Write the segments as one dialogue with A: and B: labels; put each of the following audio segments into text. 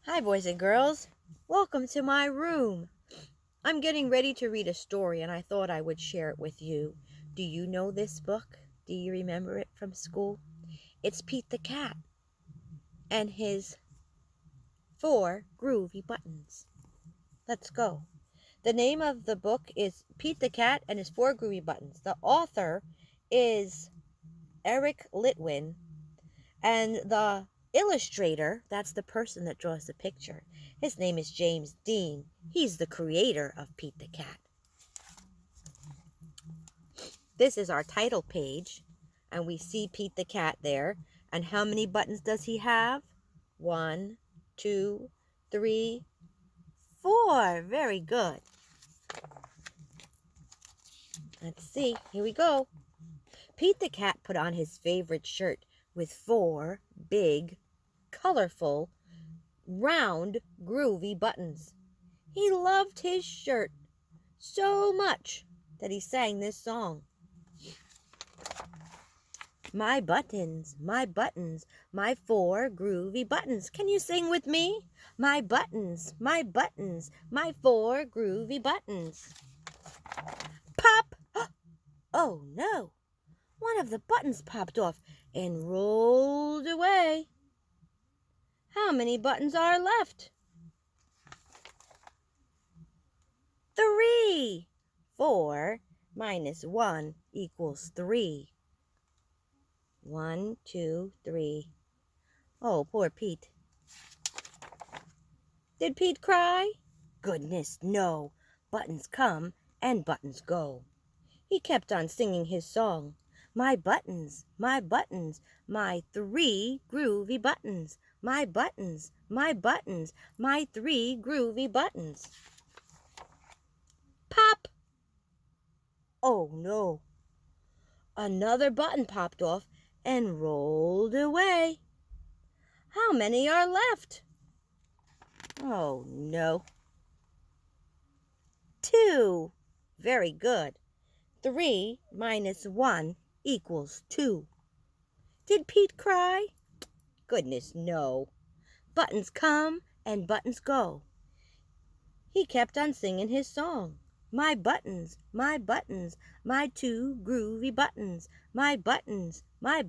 A: Hi, boys and girls. Welcome to my room. I'm getting ready to read a story, and I thought I would share it with you. Do you know this book? Do you remember it from school? It's Pete the Cat and his 4 groovy buttons. Let's go. The name of the book is Pete the Cat and his 4 groovy buttons. The author is Eric Litwin, and the illustrator, that's the person that draws the picture, his name is James Dean. He's the creator of Pete the Cat. This is our title page, and we see Pete the Cat there. And how many buttons does he have? 1, 2, 3, 4. Very good. Let's see. Here we go. Pete the Cat put on his favorite shirt with 4 big, colorful, round, groovy buttons. He loved his shirt so much that he sang this song. My buttons, my 4 groovy buttons. Can you sing with me? My buttons, my 4 groovy buttons. Pop! Oh no! One of the buttons popped off and rolled away. How many buttons are left? 3. 4 minus 1 equals 3. 1, 2, 3. Oh, poor Pete. Did Pete cry? Goodness, no. Buttons come and buttons go. He kept on singing his song. My buttons, my 3 groovy buttons. My buttons, my 3 groovy buttons. Pop! Oh no. Another button popped off and rolled away. How many are left? Oh no. 2. Very good. 3 minus 1 equals 2. Did Pete cry? Goodness, no. Buttons come and buttons go. He kept on singing his song. My buttons, my 2 groovy buttons. My buttons, my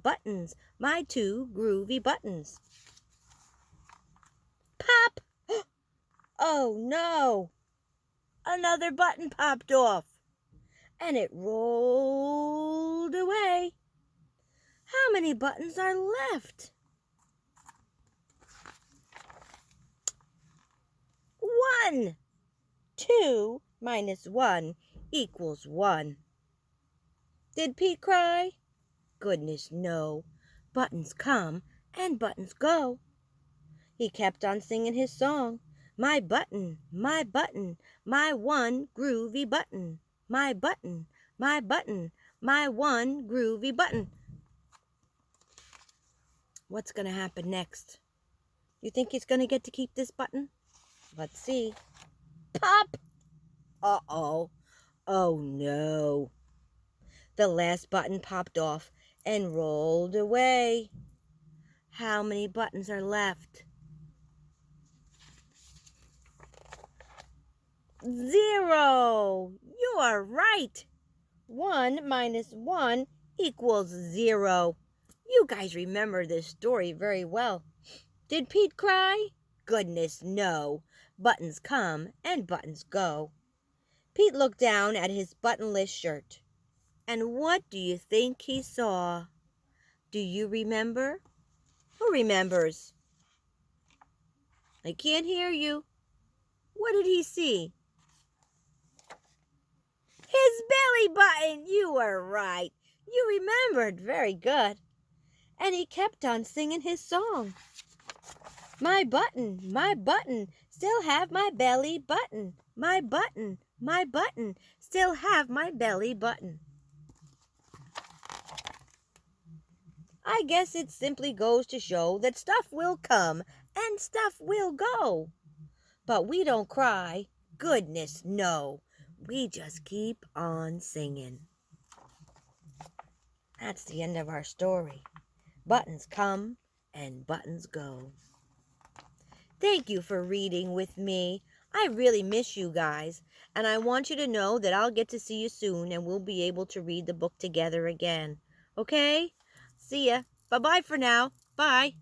A: 2 groovy buttons. Pop! Oh no! Another button popped off, and it rolled away. How many buttons are left? 1. 2 minus 1 equals 1. Did Pete cry? Goodness, no. Buttons come and buttons go. He kept on singing his song. My button, my 1 groovy button. My button, my 1 groovy button. What's going to happen next? You think he's going to get to keep this button? Let's see. Pop! Uh-oh. Oh, no. The last button popped off and rolled away. How many buttons are left? 0. You are right. 1 minus 1 equals 0. You guys remember this story very well. Did Pete cry? Goodness, no. Buttons come and buttons go. Pete looked down at his buttonless shirt. And what do you think he saw? Do you remember? Who remembers? I can't hear you. What did he see? His belly button! You were right. You remembered. Very good. And he kept on singing his song. My button, still have my belly button. My button, still have my belly button. I guess it simply goes to show that stuff will come and stuff will go. But we don't cry. Goodness, no. We just keep on singing. That's the end of our story. Buttons come and buttons go. Thank you for reading with me. I really miss you guys, and I want you to know that I'll get to see you soon and we'll be able to read the book together again. Okay? See ya. Bye-bye for now. Bye.